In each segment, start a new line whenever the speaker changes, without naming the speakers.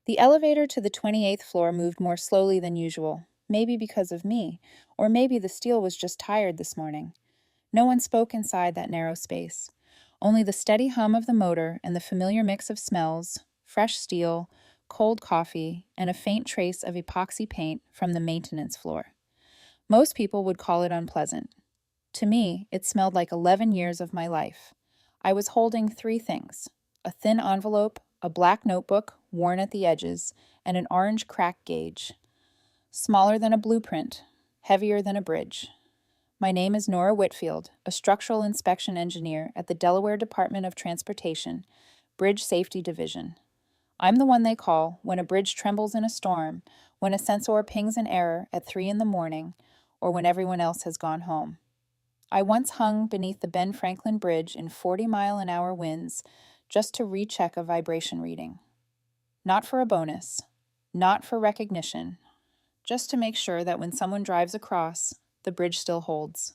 The elevator to the 28th floor moved more slowly than usual, maybe because of me, or maybe the steel was just tired this morning. No one spoke inside that narrow space. Only the steady hum of the motor and the familiar mix of smells, fresh steel, cold coffee, and a faint trace of epoxy paint from the maintenance floor. Most people would call it unpleasant. To me, it smelled like 11 years of my life. I was holding three things: a thin envelope, a black notebook, worn at the edges, and an orange crack gauge. Smaller than a blueprint, heavier than a bridge. My name is Nora Whitfield, a structural inspection engineer at the Delaware Department of Transportation, Bridge Safety Division. I'm the one they call when a bridge trembles in a storm, when a sensor pings an error at 3 a.m, or when everyone else has gone home. I once hung beneath the Ben Franklin Bridge in 40-mile-an-hour winds just to recheck a vibration reading. Not for a bonus, not for recognition, just to make sure that when someone drives across, the bridge still holds.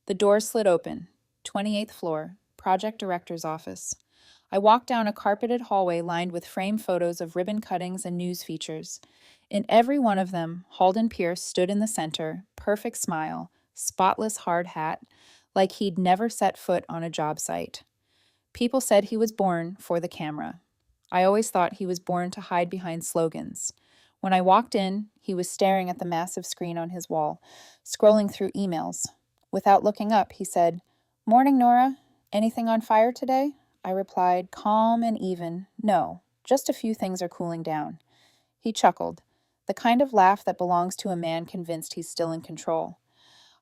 The doors slid open. 28th floor, project director's office. I walked down a carpeted hallway lined with framed photos of ribbon cuttings and news features. In every one of them, Halden Pierce stood in the center, perfect smile, spotless hard hat, like he'd never set foot on a job site. People said he was born for the camera. I always thought he was born to hide behind slogans. When I walked in, he was staring at the massive screen on his wall, scrolling through emails. Without looking up, he said, "Morning, Nora. Anything on fire today?" I replied, calm and even, "No, just a few things are cooling down." He chuckled, the kind of laugh that belongs to a man convinced he's still in control.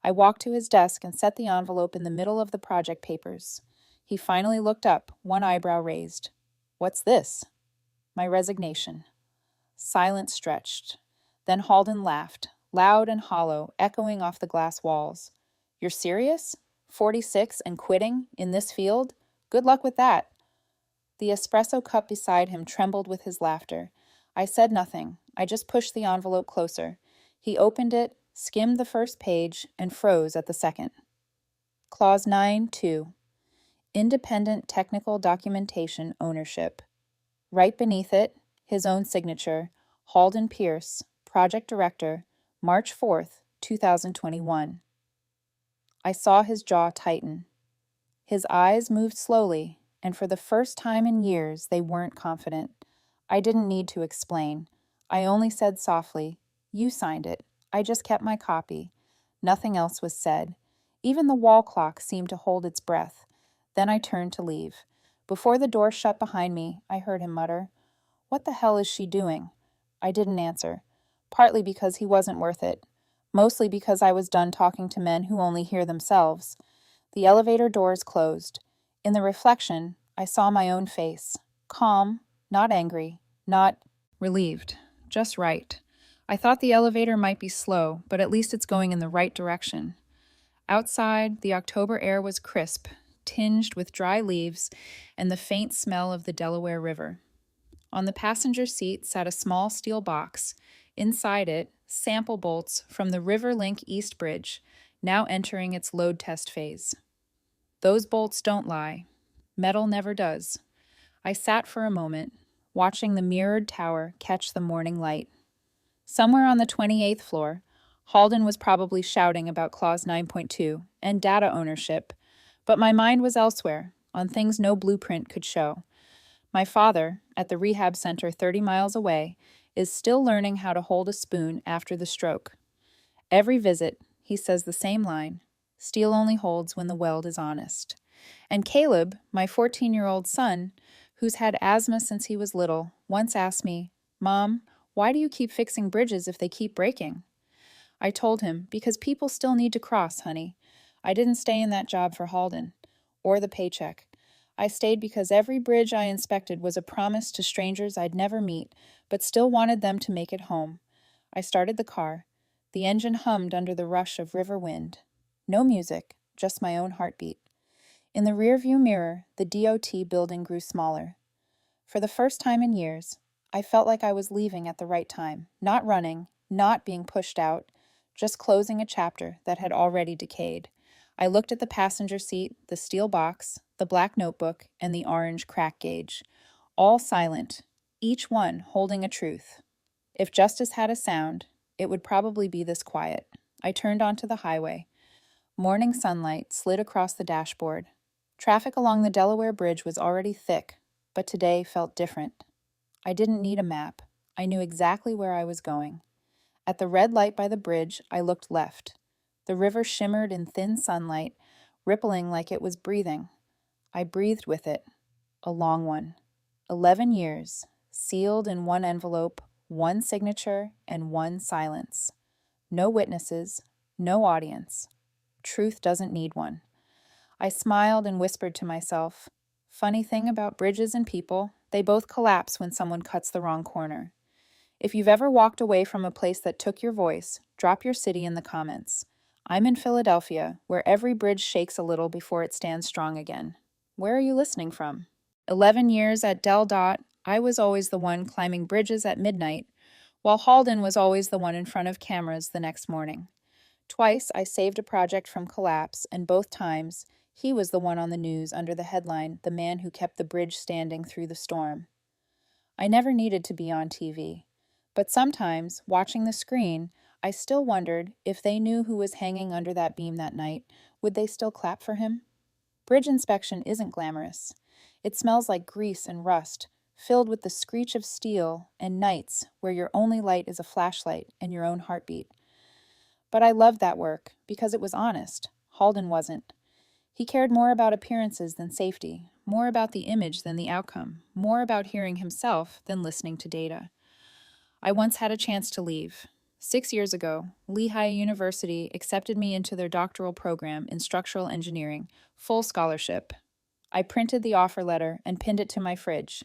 I walked to his desk and set the envelope in the middle of the project papers. He finally looked up, one eyebrow raised. "What's this?" "My resignation." Silence stretched. Then Halden laughed, loud and hollow, echoing off the glass walls. "You're serious? 46 and quitting, in this field? Good luck with that." The espresso cup beside him trembled with his laughter. I said nothing. I just pushed the envelope closer. He opened it, skimmed the first page, and froze at the second. Clause 9.2. Independent technical documentation ownership. Right beneath it, his own signature, Halden Pierce, Project Director, March 4th, 2021. I saw his jaw tighten. His eyes moved slowly, and for the first time in years, they weren't confident. I didn't need to explain. I only said softly, "You signed it. I just kept my copy." Nothing else was said. Even the wall clock seemed to hold its breath. Then I turned to leave. Before the door shut behind me, I heard him mutter, "What the hell is she doing?" I didn't answer, partly because he wasn't worth it, mostly because I was done talking to men who only hear themselves. The elevator doors closed. In the reflection, I saw my own face, calm, not angry, not relieved, just right. I thought the elevator might be slow, but at least it's going in the right direction. Outside, the October air was crisp, tinged with dry leaves and the faint smell of the Delaware River. On the passenger seat sat a small steel box. Inside it, sample bolts from the Riverlink East Bridge, now entering its load test phase. Those bolts don't lie. Metal never does. I sat for a moment, watching the mirrored tower catch the morning light. Somewhere on the 28th floor, Halden was probably shouting about Clause 9.2 and data ownership, but my mind was elsewhere, on things no blueprint could show. My father, at the rehab center 30 miles away, is still learning how to hold a spoon after the stroke. Every visit, he says the same line, "Steel only holds when the weld is honest." And Caleb, my 14-year-old son, who's had asthma since he was little, once asked me, "Mom, why do you keep fixing bridges if they keep breaking?" I told him, "Because people still need to cross, honey. I didn't stay in that job for Halden, or the paycheck. I stayed because every bridge I inspected was a promise to strangers I'd never meet, but still wanted them to make it home." I started the car. The engine hummed under the rush of river wind. No music, just my own heartbeat. In the rearview mirror, the DOT building grew smaller. For the first time in years, I felt like I was leaving at the right time, not running, not being pushed out, just closing a chapter that had already decayed. I looked at the passenger seat, the steel box, the black notebook, and the orange crack gauge. All silent, each one holding a truth. If justice had a sound, it would probably be this quiet. I turned onto the highway. Morning sunlight slid across the dashboard. Traffic along the Delaware Bridge was already thick, but today felt different. I didn't need a map. I knew exactly where I was going. At the red light by the bridge, I looked left. The river shimmered in thin sunlight, rippling like it was breathing. I breathed with it, a long one. 11 years, sealed in one envelope, one signature, and one silence. No witnesses, no audience. Truth doesn't need one. I smiled and whispered to myself, funny thing about bridges and people, they both collapse when someone cuts the wrong corner. If you've ever walked away from a place that took your voice, drop your city in the comments. I'm in Philadelphia, where every bridge shakes a little before it stands strong again. Where are you listening from? 11 years at DelDOT, I was always the one climbing bridges at midnight, while Halden was always the one in front of cameras the next morning. Twice, I saved a project from collapse, and both times, he was the one on the news under the headline, "The Man Who Kept the Bridge Standing Through the Storm." I never needed to be on TV, but sometimes, watching the screen, I still wondered if they knew who was hanging under that beam that night, would they still clap for him? Bridge inspection isn't glamorous. It smells like grease and rust, filled with the screech of steel, and nights where your only light is a flashlight and your own heartbeat. But I loved that work because it was honest. Halden wasn't. He cared more about appearances than safety, more about the image than the outcome, more about hearing himself than listening to data. I once had a chance to leave. 6 years ago, Lehigh University accepted me into their doctoral program in structural engineering, full scholarship. I printed the offer letter and pinned it to my fridge.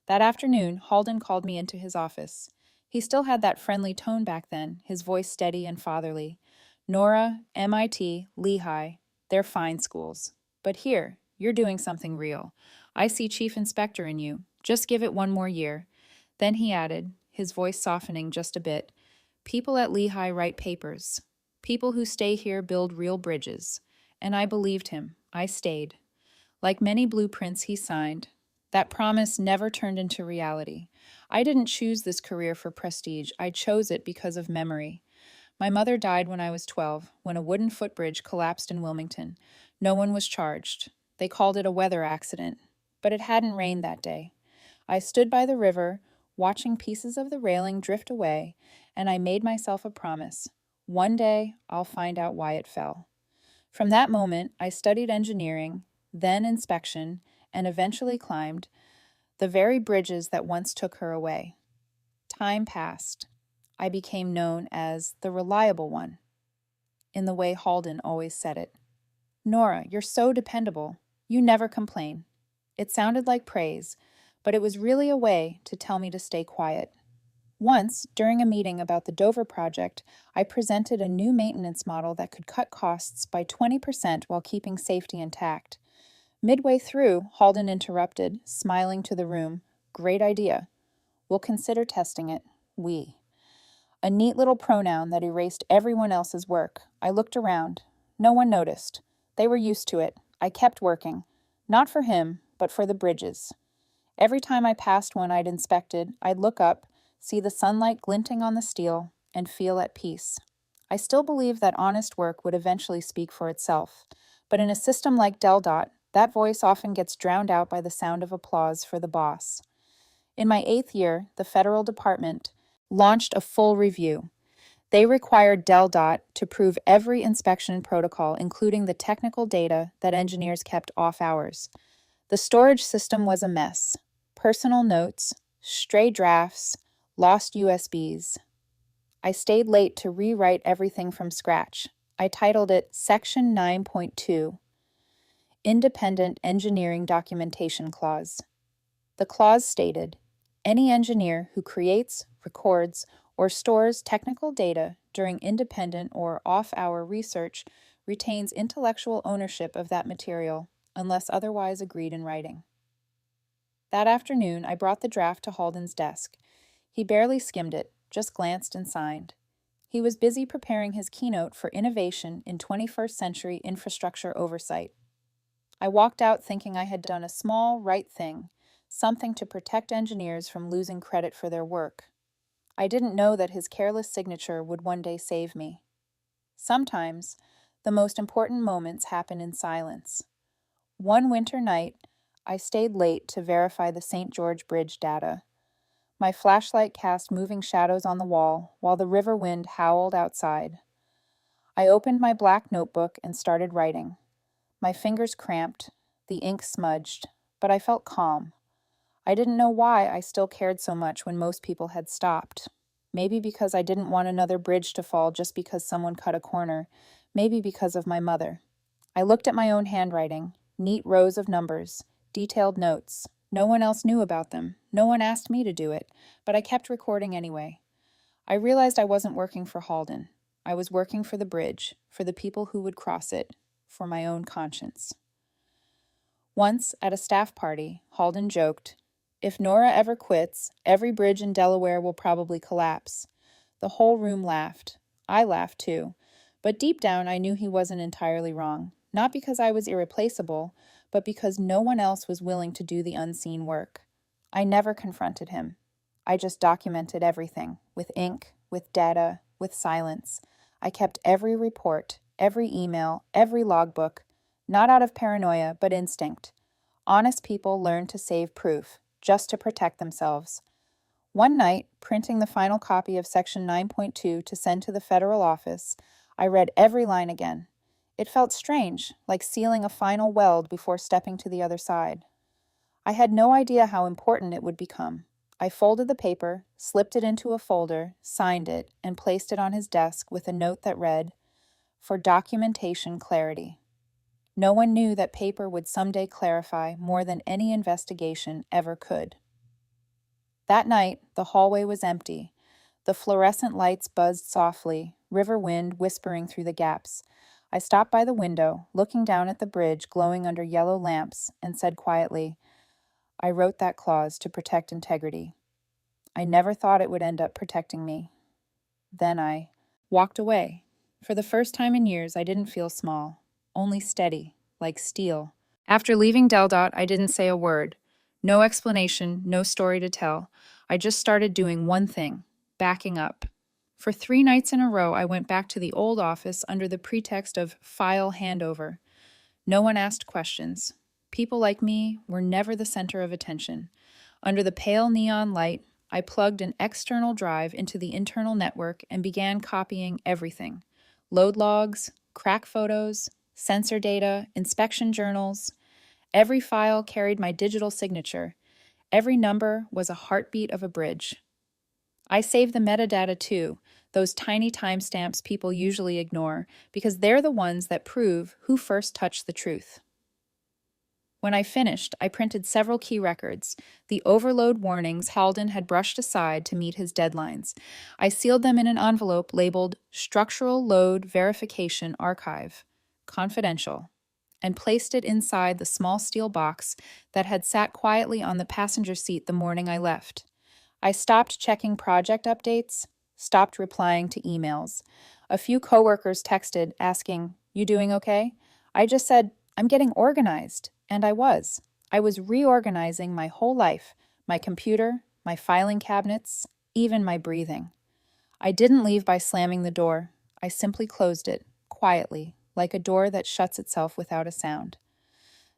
That afternoon, Halden called me into his office. He still had that friendly tone back then, his voice steady and fatherly. Nora, MIT, Lehigh, they're fine schools. But here, you're doing something real. I see chief inspector in you. Just give it one more year. Then he added, his voice softening just a bit, people at Lehigh write papers. People who stay here build real bridges. And I believed him. I stayed. Like many blueprints he signed, that promise never turned into reality. I didn't choose this career for prestige. I chose it because of memory. My mother died when I was 12, when a wooden footbridge collapsed in Wilmington. No one was charged. They called it a weather accident. But it hadn't rained that day. I stood by the river, watching pieces of the railing drift away, and I made myself a promise. One day, I'll find out why it fell. From that moment, I studied engineering, then inspection, and eventually climbed the very bridges that once took her away. Time passed. I became known as the reliable one, in the way Halden always said it. Nora, you're so dependable. You never complain. It sounded like praise, but it was really a way to tell me to stay quiet. Once, during a meeting about the Dover project, I presented a new maintenance model that could cut costs by 20% while keeping safety intact. Midway through, Halden interrupted, smiling to the room. Great idea. We'll consider testing it. We. A neat little pronoun that erased everyone else's work. I looked around. No one noticed. They were used to it. I kept working. Not for him, but for the bridges. Every time I passed one I'd inspected, I'd look up, see the sunlight glinting on the steel, and feel at peace. I still believe that honest work would eventually speak for itself. But in a system like DelDOT, that voice often gets drowned out by the sound of applause for the boss. In my 8th year, the federal department launched a full review. They required DelDOT to prove every inspection protocol, including the technical data that engineers kept off hours. The storage system was a mess. Personal notes, stray drafts, lost USBs. I stayed late to rewrite everything from scratch. I titled it Section 9.2, Independent Engineering Documentation Clause. The clause stated, any engineer who creates, records, or stores technical data during independent or off-hour research retains intellectual ownership of that material, unless otherwise agreed in writing. That afternoon, I brought the draft to Halden's desk. He barely skimmed it, just glanced and signed. He was busy preparing his keynote for innovation in 21st century infrastructure oversight. I walked out thinking I had done a small, right thing, something to protect engineers from losing credit for their work. I didn't know that his careless signature would one day save me. Sometimes, the most important moments happen in silence. One winter night, I stayed late to verify the St. George Bridge data. My flashlight cast moving shadows on the wall while the river wind howled outside. I opened my black notebook and started writing. My fingers cramped, the ink smudged, but I felt calm. I didn't know why I still cared so much when most people had stopped. Maybe because I didn't want another bridge to fall just because someone cut a corner. Maybe because of my mother. I looked at my own handwriting, neat rows of numbers, detailed notes. No one else knew about them. No one asked me to do it, but I kept recording anyway. I realized I wasn't working for Halden. I was working for the bridge, for the people who would cross it, for my own conscience. Once, at a staff party, Halden joked, "If Nora ever quits, every bridge in Delaware will probably collapse." The whole room laughed. I laughed too. But deep down, I knew he wasn't entirely wrong. Not because I was irreplaceable, but because no one else was willing to do the unseen work. I never confronted him. I just documented everything, with ink, with data, with silence. I kept every report, every email, every logbook, not out of paranoia, but instinct. Honest people learn to save proof, just to protect themselves. One night, printing the final copy of Section 9.2 to send to the federal office, I read every line again. It felt strange, like sealing a final weld before stepping to the other side. I had no idea how important it would become. I folded the paper, slipped it into a folder, signed it, and placed it on his desk with a note that read, "For documentation clarity." No one knew that paper would someday clarify more than any investigation ever could. That night, the hallway was empty. The fluorescent lights buzzed softly, river wind whispering through the gaps. I stopped by the window, looking down at the bridge glowing under yellow lamps, and said quietly, "I wrote that clause to protect integrity. I never thought it would end up protecting me." Then I walked away. For the first time in years, I didn't feel small, only steady, like steel. After leaving DelDOT, I didn't say a word. No explanation, no story to tell. I just started doing one thing, backing up. For 3 nights in a row, I went back to the old office under the pretext of file handover. No one asked questions. People like me were never the center of attention. Under the pale neon light, I plugged an external drive into the internal network and began copying everything. Load logs, crack photos, sensor data, inspection journals. Every file carried my digital signature. Every number was a heartbeat of a bridge. I saved the metadata too, those tiny timestamps people usually ignore, because they're the ones that prove who first touched the truth. When I finished, I printed several key records, the overload warnings Halden had brushed aside to meet his deadlines. I sealed them in an envelope labeled Structural Load Verification Archive, confidential, and placed it inside the small steel box that had sat quietly on the passenger seat the morning I left. I stopped checking project updates, stopped replying to emails. A few coworkers texted asking, "You doing okay?" I just said, "I'm getting organized." And I was. I was reorganizing my whole life, my computer, my filing cabinets, even my breathing. I didn't leave by slamming the door. I simply closed it, quietly, like a door that shuts itself without a sound.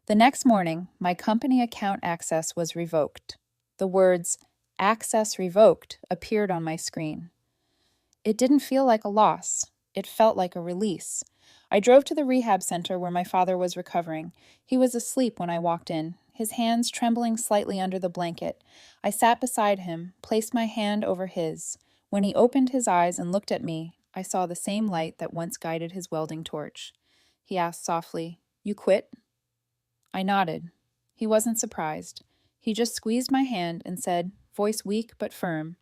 The next morning, my company account access was revoked. The words, "Access revoked," appeared on my screen. It didn't feel like a loss. It felt like a release. I drove to the rehab center where my father was recovering. He was asleep when I walked in, his hands trembling slightly under the blanket. I sat beside him, placed my hand over his. When he opened his eyes and looked at me, I saw the same light that once guided his welding torch. He asked softly, "You quit?" I nodded. He wasn't surprised. He just squeezed my hand and said, voice weak but firm,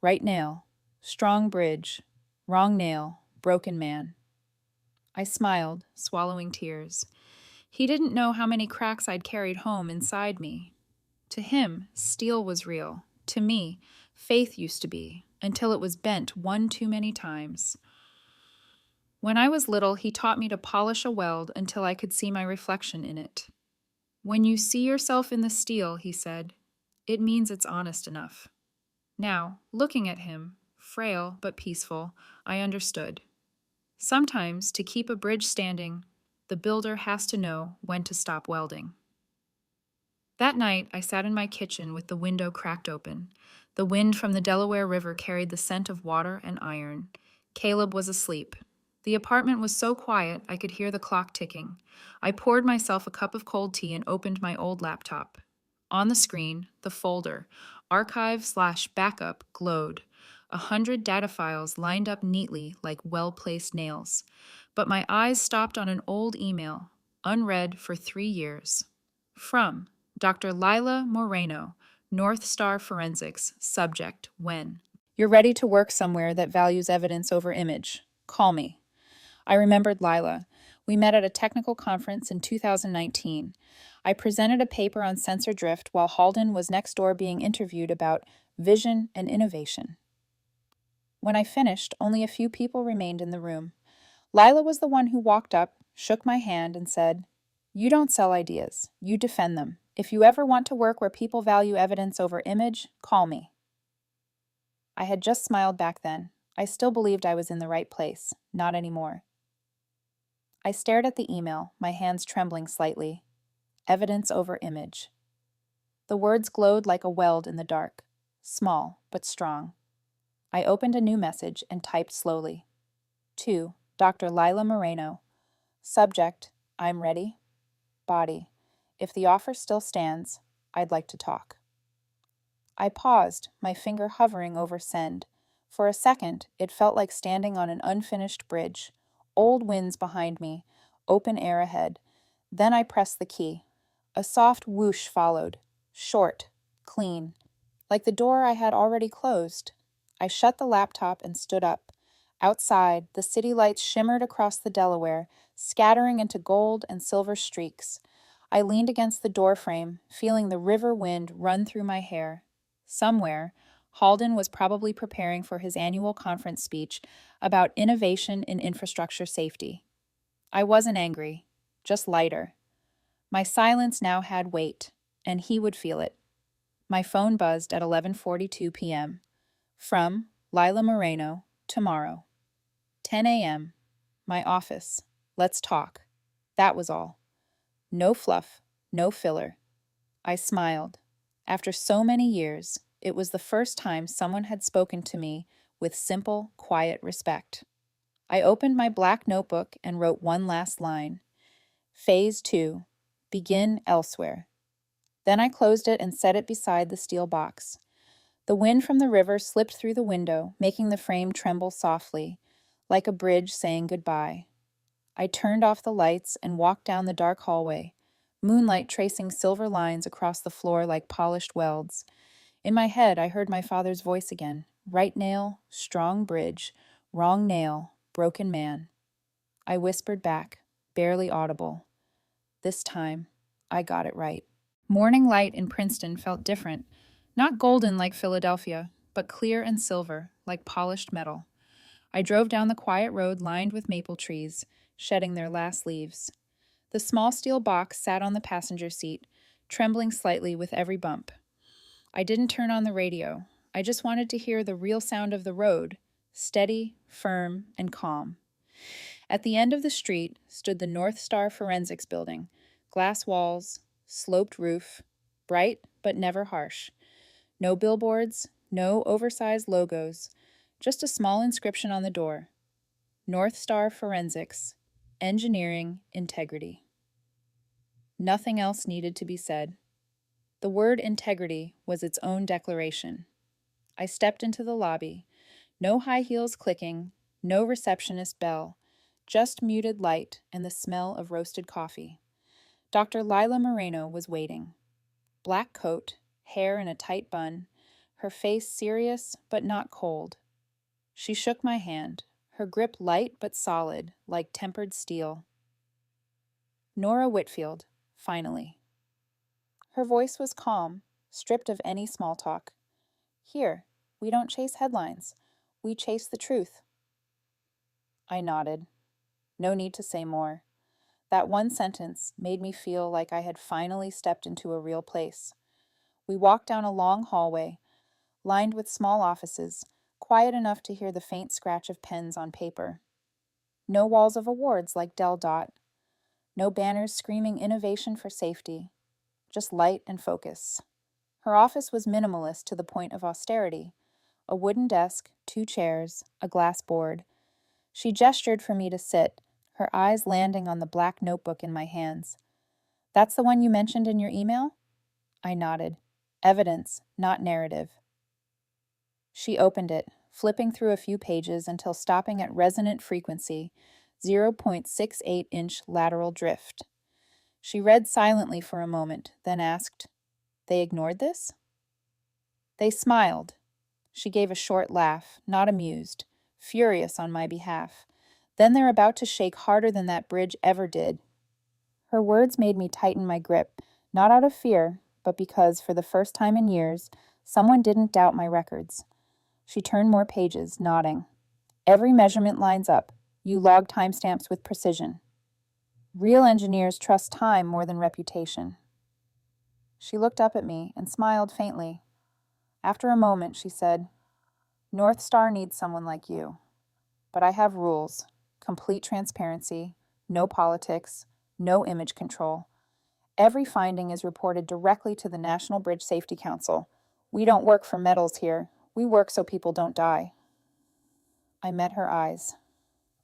"Right nail. Strong bridge. Wrong nail. Broken man." I smiled, swallowing tears. He didn't know how many cracks I'd carried home inside me. To him, steel was real. To me, faith used to be, until it was bent one too many times. When I was little, he taught me to polish a weld until I could see my reflection in it. "When you see yourself in the steel," he said, It means it's honest enough. Now, looking at him, frail but peaceful, I understood. Sometimes, to keep a bridge standing, the builder has to know when to stop welding. That night, I sat in my kitchen with the window cracked open. The wind from the Delaware River carried the scent of water and iron. Caleb was asleep. The apartment was so quiet I could hear the clock ticking. I poured myself a cup of cold tea and opened my old laptop. On the screen, the folder, archive/backup, glowed. 100 data files lined up neatly like well-placed nails. But my eyes stopped on an old email, unread for 3 years. From Dr. Lila Moreno, North Star Forensics, subject, when. You're ready to work somewhere that values evidence over image. Call me. I remembered Lila. We met at a technical conference in 2019. I presented a paper on sensor drift while Halden was next door being interviewed about vision and innovation. When I finished, only a few people remained in the room. Lila was the one who walked up, shook my hand, and said, "You don't sell ideas. You defend them. If you ever want to work where people value evidence over image, call me." I had just smiled back then. I still believed I was in the right place. Not anymore. I stared at the email, my hands trembling slightly. Evidence over image. The words glowed like a weld in the dark. Small, but strong. I opened a new message and typed slowly. To Dr. Lila Moreno. Subject, I'm ready. Body, if the offer still stands, I'd like to talk. I paused, my finger hovering over send. For a second, it felt like standing on an unfinished bridge. Old winds behind me, open air ahead. Then I pressed the key. A soft whoosh followed. Short, clean. Like the door I had already closed. I shut the laptop and stood up. Outside, the city lights shimmered across the Delaware, scattering into gold and silver streaks. I leaned against the doorframe, feeling the river wind run through my hair. Somewhere, Halden was probably preparing for his annual conference speech about innovation in infrastructure safety. I wasn't angry, just lighter. My silence now had weight, and he would feel it. My phone buzzed at 11:42 p.m. From Lila Moreno, tomorrow. 10 a.m. My office. Let's talk. That was all. No fluff, no filler. I smiled. After so many years, it was the first time someone had spoken to me with simple, quiet respect. I opened my black notebook and wrote one last line. Phase 2. Begin elsewhere. Then I closed it and set it beside the steel box. The wind from the river slipped through the window, making the frame tremble softly, like a bridge saying goodbye. I turned off the lights and walked down the dark hallway, moonlight tracing silver lines across the floor like polished welds. In my head, I heard my father's voice again. Right nail, strong bridge, wrong nail, broken man. I whispered back, barely audible. This time, I got it right. Morning light in Princeton felt different. Not golden like Philadelphia, but clear and silver, like polished metal. I drove down the quiet road lined with maple trees, shedding their last leaves. The small steel box sat on the passenger seat, trembling slightly with every bump. I didn't turn on the radio. I just wanted to hear the real sound of the road, steady, firm, and calm. At the end of the street stood the North Star Forensics building, glass walls, sloped roof, bright but never harsh. No billboards, no oversized logos, just a small inscription on the door. North Star Forensics, Engineering Integrity. Nothing else needed to be said. The word integrity was its own declaration. I stepped into the lobby. No high heels clicking, no receptionist bell, just muted light and the smell of roasted coffee. Dr. Lila Moreno was waiting. Black coat, hair in a tight bun, her face serious but not cold. She shook my hand, her grip light but solid, like tempered steel. Nora Whitfield, finally. Her voice was calm, stripped of any small talk. Here, we don't chase headlines. We chase the truth. I nodded. No need to say more. That one sentence made me feel like I had finally stepped into a real place. We walked down a long hallway, lined with small offices, quiet enough to hear the faint scratch of pens on paper. No walls of awards like DelDOT, no banners screaming innovation for safety, just light and focus. Her office was minimalist to the point of austerity. A wooden desk, 2 chairs, a glass board. She gestured for me to sit, her eyes landing on the black notebook in my hands. That's the one you mentioned in your email? I nodded. Evidence, not narrative. She opened it, flipping through a few pages until stopping at resonant frequency, 0.68-inch lateral drift. She read silently for a moment, then asked, "They ignored this?" They smiled. She gave a short laugh, not amused, furious on my behalf. Then they're about to shake harder than that bridge ever did. Her words made me tighten my grip, not out of fear, but because, for the first time in years, someone didn't doubt my records. She turned more pages, nodding. Every measurement lines up. You log timestamps with precision. Real engineers trust time more than reputation. She looked up at me and smiled faintly. After a moment, she said, "North Star needs someone like you. But I have rules. Complete transparency, no politics, no image control. Every finding is reported directly to the National Bridge Safety Council. We don't work for medals here. We work so people don't die." I met her eyes.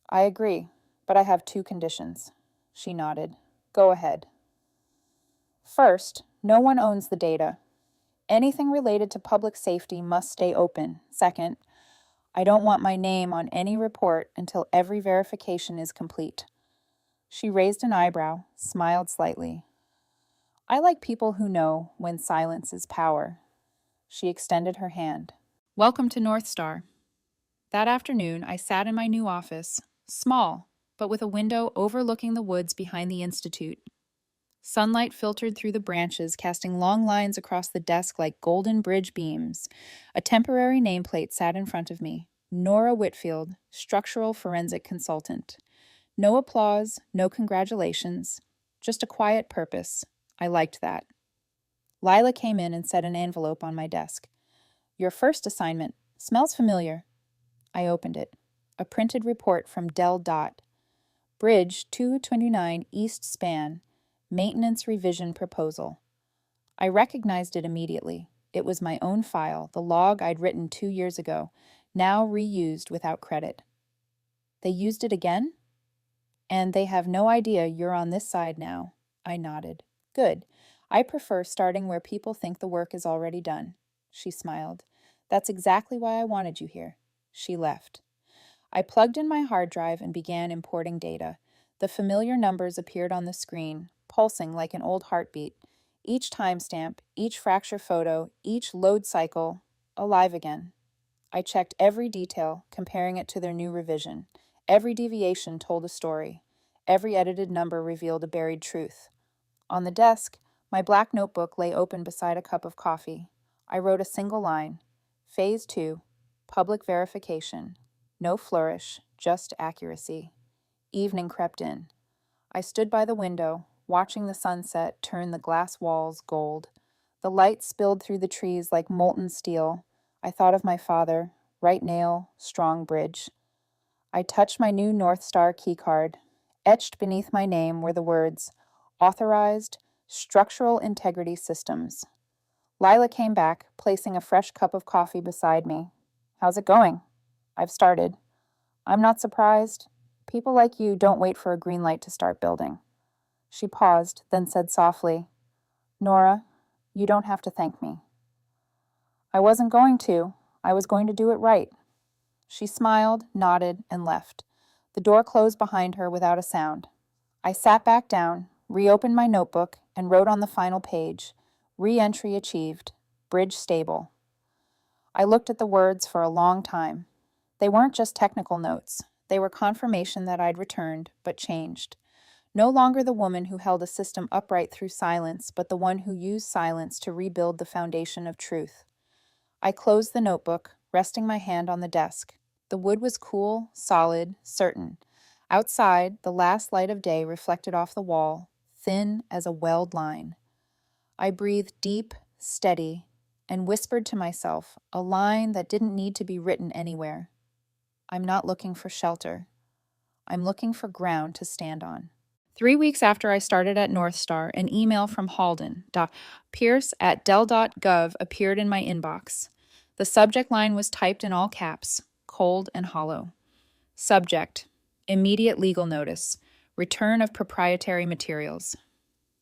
"I agree, but I have 2 conditions." She nodded. "Go ahead." First, no one owns the data. Anything related to public safety must stay open. Second, I don't want my name on any report until every verification is complete. She raised an eyebrow, smiled slightly. "I like people who know when silence is power." She extended her hand. "Welcome to North Star." That afternoon, I sat in my new office, small, but with a window overlooking the woods behind the Institute. Sunlight filtered through the branches, casting long lines across the desk like golden bridge beams. A temporary nameplate sat in front of me. Nora Whitfield, structural forensic consultant. No applause, no congratulations, just a quiet purpose. I liked that. Lila came in and set an envelope on my desk. "Your first assignment. Smells familiar." I opened it. A printed report from DelDOT. Bridge 229 East Span. Maintenance Revision Proposal. I recognized it immediately. It was my own file, the log I'd written 2 years ago, now reused without credit. "They used it again?" "And they have no idea you're on this side now." I nodded. "Good. I prefer starting where people think the work is already done." She smiled. "That's exactly why I wanted you here." She left. I plugged in my hard drive and began importing data. The familiar numbers appeared on the screen, pulsing like an old heartbeat. Each timestamp, each fracture photo, each load cycle, alive again. I checked every detail, comparing it to their new revision. Every deviation told a story. Every edited number revealed a buried truth. On the desk, my black notebook lay open beside a cup of coffee. I wrote a single line. Phase 2, public verification. No flourish, just accuracy. Evening crept in. I stood by the window, watching the sunset turn the glass walls gold. The light spilled through the trees like molten steel. I thought of my father, right nail, strong bridge. I touched my new North Star keycard. Etched beneath my name were the words, "Authorized Structural Integrity Systems." Lila came back, placing a fresh cup of coffee beside me. "How's it going?" "I've started." "I'm not surprised. People like you don't wait for a green light to start building." She paused, then said softly, "Nora, you don't have to thank me." "I wasn't going to. I was going to do it right." She smiled, nodded, and left. The door closed behind her without a sound. I sat back down, reopened my notebook, and wrote on the final page, "Re-entry achieved. Bridge stable." I looked at the words for a long time. They weren't just technical notes. They were confirmation that I'd returned, but changed. No longer the woman who held a system upright through silence, but the one who used silence to rebuild the foundation of truth. I closed the notebook, resting my hand on the desk. The wood was cool, solid, certain. Outside, the last light of day reflected off the wall, thin as a weld line. I breathed deep, steady, and whispered to myself a line that didn't need to be written anywhere. I'm not looking for shelter. I'm looking for ground to stand on. 3 weeks after I started at North Star, an email from Halden, Pierce at DelDOT.gov appeared in my inbox. The subject line was typed in all caps, cold and hollow. Subject: immediate legal notice, return of proprietary materials.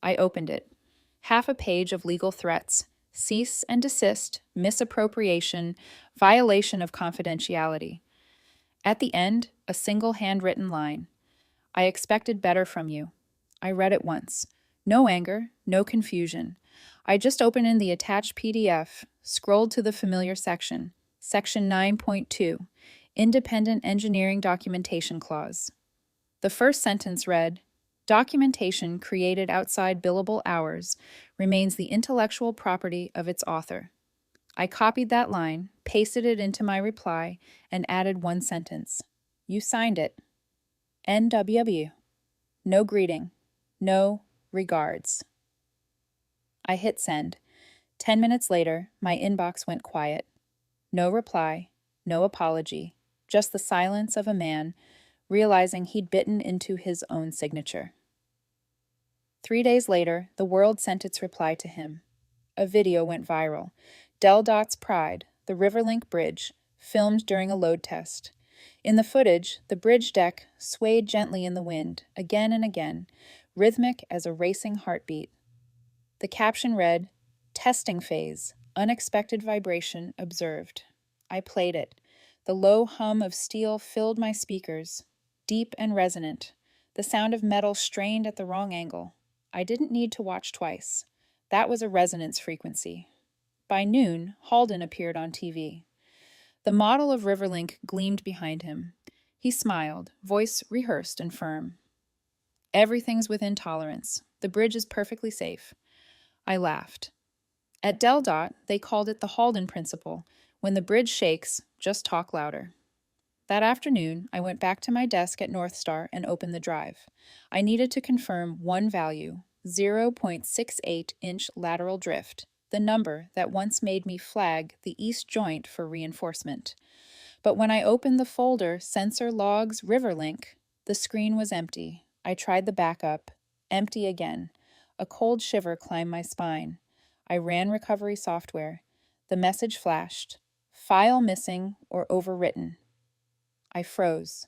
I opened it. Half a page of legal threats: cease and desist, misappropriation, violation of confidentiality. At the end, a single handwritten line: I expected better from you. I read it once. No anger, no confusion. I just opened in the attached PDF, scrolled to the familiar section, Section 9.2, Independent Engineering Documentation Clause. The first sentence read, documentation created outside billable hours remains the intellectual property of its author. I copied that line, pasted it into my reply, and added one sentence. You signed it. NWW. No greeting. No regards. I hit send. 10 minutes later, my inbox went quiet. No reply, no apology, just the silence of a man realizing he'd bitten into his own signature. 3 days later, the world sent its reply to him. A video went viral. DelDOT's Pride, the Riverlink Bridge, filmed during a load test. In the footage, the bridge deck swayed gently in the wind, again and again, rhythmic as a racing heartbeat. The caption read, testing phase, unexpected vibration observed. I played it. The low hum of steel filled my speakers, deep and resonant. The sound of metal strained at the wrong angle. I didn't need to watch twice. That was a resonance frequency. By noon, Halden appeared on TV. The model of Riverlink gleamed behind him. He smiled, voice rehearsed and firm. Everything's within tolerance. The bridge is perfectly safe. I laughed. At DelDOT, they called it the Halden principle. When the bridge shakes, just talk louder. That afternoon, I went back to my desk at North Star and opened the drive. I needed to confirm one value, 0.68-inch lateral drift, the number that once made me flag the east joint for reinforcement. But when I opened the folder Sensor Logs Riverlink, the screen was empty. I tried the backup. Empty again. A cold shiver climbed my spine. I ran recovery software. The message flashed. File missing or overwritten. I froze.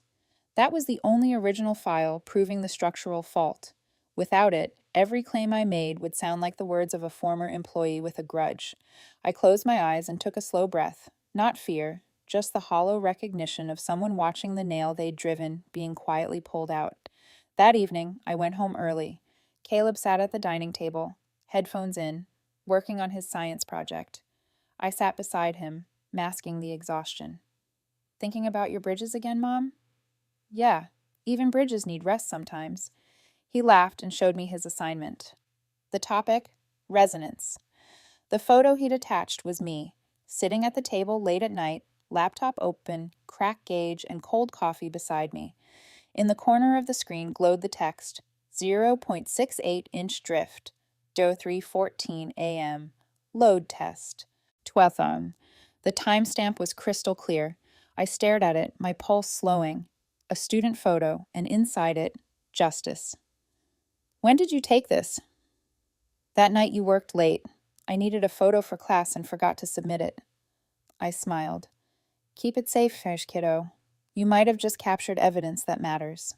That was the only original file proving the structural fault. Without it, every claim I made would sound like the words of a former employee with a grudge. I closed my eyes and took a slow breath. Not fear, just the hollow recognition of someone watching the nail they'd driven being quietly pulled out. That evening, I went home early. Caleb sat at the dining table, headphones in, working on his science project. I sat beside him, masking the exhaustion. Thinking about your bridges again, Mom? Yeah, even bridges need rest sometimes. He laughed and showed me his assignment. The topic? Resonance. The photo he'd attached was me, sitting at the table late at night, laptop open, crack gauge, and cold coffee beside me. In the corner of the screen glowed the text, 0.68-inch drift, Do 3:14 a.m., load test, 12th on. The timestamp was crystal clear. I stared at it, my pulse slowing. A student photo, and inside it, justice. When did you take this? That night you worked late. I needed a photo for class and forgot to submit it. I smiled. Keep it safe, fresh kiddo. You might have just captured evidence that matters.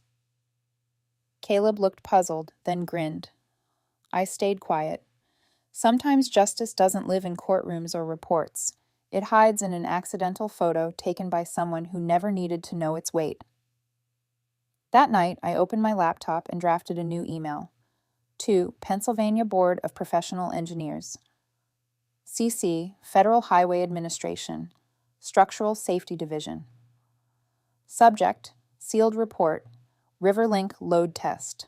Caleb looked puzzled, then grinned. I stayed quiet. Sometimes justice doesn't live in courtrooms or reports. It hides in an accidental photo taken by someone who never needed to know its weight. That night, I opened my laptop and drafted a new email. To Pennsylvania Board of Professional Engineers. CC, Federal Highway Administration, Structural Safety Division. Subject, Sealed Report, Riverlink Load Test.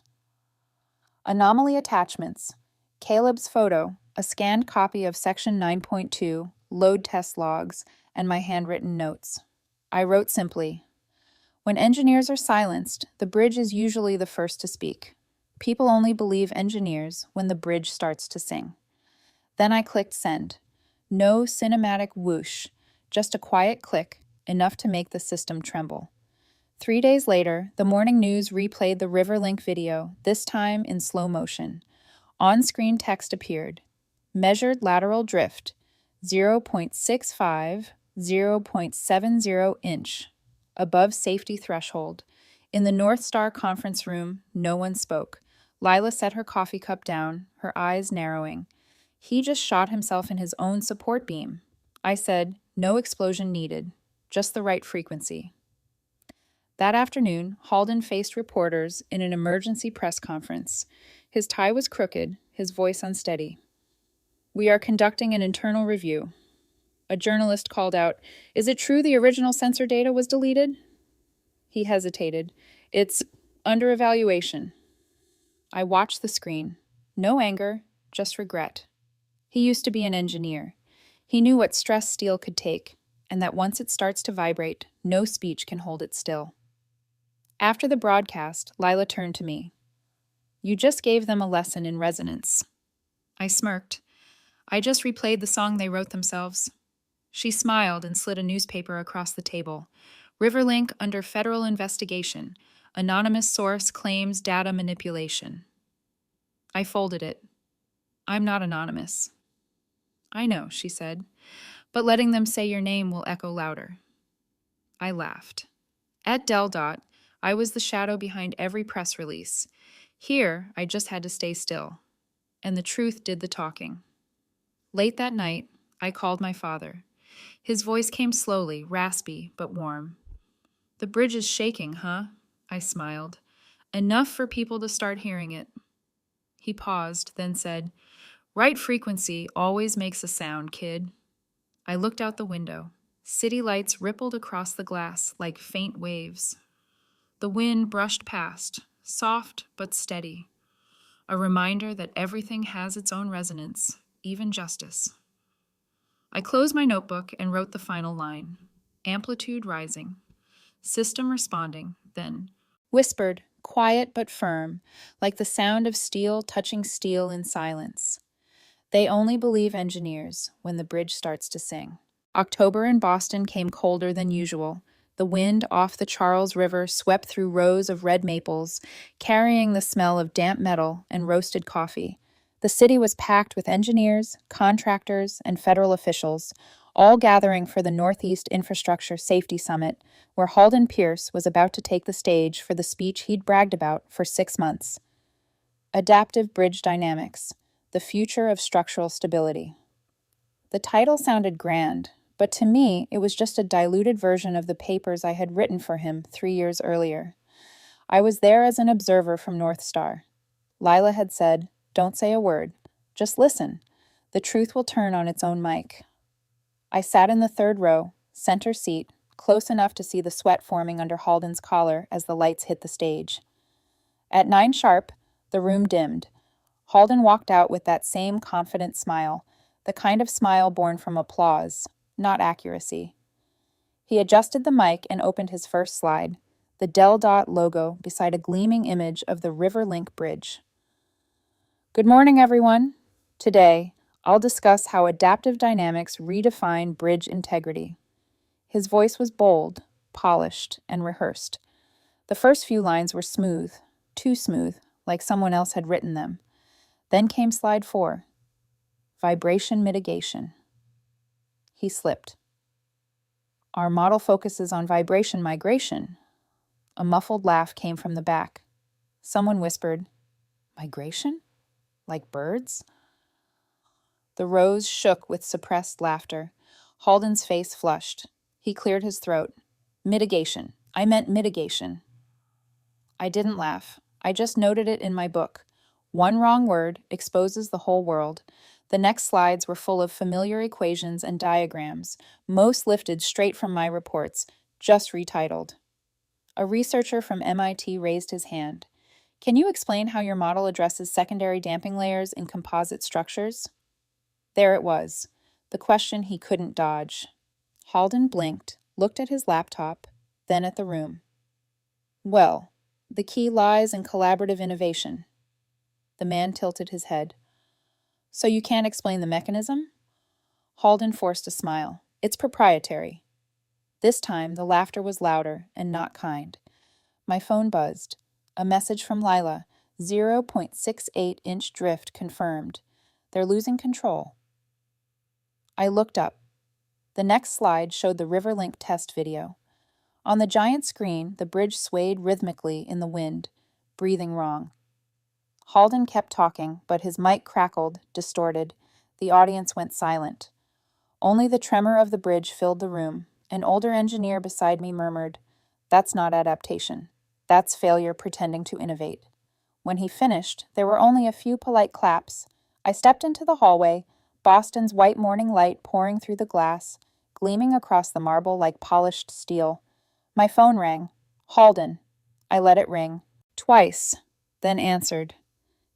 Anomaly attachments, Caleb's photo, a scanned copy of Section 9.2, Load Test Logs, and my handwritten notes. I wrote simply, when engineers are silenced, the bridge is usually the first to speak. People only believe engineers when the bridge starts to sing. Then I clicked send. No cinematic whoosh, just a quiet click, enough to make the system tremble. 3 days later, the morning news replayed the Riverlink video, this time in slow motion. On-screen text appeared. Measured lateral drift, 0.65, 0.70 inch. Above safety threshold. In the North Star conference room, no one spoke. Lila set her coffee cup down, her eyes narrowing. He just shot himself in his own support beam. I said, no explosion needed, just the right frequency. That afternoon, Halden faced reporters in an emergency press conference. His tie was crooked, his voice unsteady. We are conducting an internal review. A journalist called out, "Is it true the original sensor data was deleted?" He hesitated. "It's under evaluation." I watched the screen. No anger, just regret. He used to be an engineer. He knew what stress steel could take, and that once it starts to vibrate, no speech can hold it still. After the broadcast, Lila turned to me. "You just gave them a lesson in resonance." I smirked. "I just replayed the song they wrote themselves." She smiled and slid a newspaper across the table. "Riverlink under federal investigation. Anonymous source claims data manipulation." I folded it. "I'm not anonymous." "I know," she said, "but letting them say your name will echo louder." I laughed. At DelDOT, I was the shadow behind every press release. Here, I just had to stay still. And the truth did the talking. Late that night, I called my father. His voice came slowly, raspy, but warm. "The bridge is shaking, huh?" I smiled. "Enough for people to start hearing it." He paused, then said, "Right frequency always makes a sound, kid." I looked out the window. City lights rippled across the glass like faint waves. The wind brushed past, soft but steady. A reminder that everything has its own resonance, even justice. I closed my notebook and wrote the final line. Amplitude rising. System responding, then whispered, quiet but firm, like the sound of steel touching steel in silence. They only believe engineers when the bridge starts to sing. October in Boston came colder than usual. The wind off the Charles River swept through rows of red maples, carrying the smell of damp metal and roasted coffee. The city was packed with engineers, contractors, and federal officials, all gathering for the Northeast Infrastructure Safety Summit, where Halden Pierce was about to take the stage for the speech he'd bragged about for 6 months. Adaptive Bridge Dynamics, the Future of Structural Stability. The title sounded grand, but to me, it was just a diluted version of the papers I had written for him 3 years earlier. I was there as an observer from North Star. Lila had said, "Don't say a word. Just listen. The truth will turn on its own mic." I sat in the third row, center seat, close enough to see the sweat forming under Halden's collar as the lights hit the stage. At 9 sharp, the room dimmed. Halden walked out with that same confident smile, the kind of smile born from applause, not accuracy. He adjusted the mic and opened his first slide, the DelDOT logo beside a gleaming image of the Riverlink Bridge. "Good morning, everyone. Today, I'll discuss how adaptive dynamics redefine bridge integrity." His voice was bold, polished, and rehearsed. The first few lines were smooth, too smooth, like someone else had written them. Then came slide 4, vibration mitigation. He slipped. "Our model focuses on vibration migration." A muffled laugh came from the back. Someone whispered, "Migration? Like birds?" The rows shook with suppressed laughter. Halden's face flushed. He cleared his throat. "Mitigation. I meant mitigation." I didn't laugh. I just noted it in my book. One wrong word exposes the whole world. The next slides were full of familiar equations and diagrams, most lifted straight from my reports, just retitled. A researcher from MIT raised his hand. "Can you explain how your model addresses secondary damping layers in composite structures?" There it was, the question he couldn't dodge. Halden blinked, looked at his laptop, then at the room. "Well, the key lies in collaborative innovation." The man tilted his head. So you can't explain the mechanism? Halden forced a smile. It's proprietary. This time, the laughter was louder and not kind. My phone buzzed. A message from Lila. 0.68-inch drift confirmed. They're losing control. I looked up. The next slide showed the Riverlink test video. On the giant screen, the bridge swayed rhythmically in the wind, breathing wrong. Halden kept talking, but his mic crackled, distorted. The audience went silent. Only the tremor of the bridge filled the room. An older engineer beside me murmured, "That's not adaptation. That's failure pretending to innovate." When he finished, there were only a few polite claps. I stepped into the hallway, Boston's white morning light pouring through the glass, gleaming across the marble like polished steel. My phone rang. Halden. I let it ring. Twice, then answered.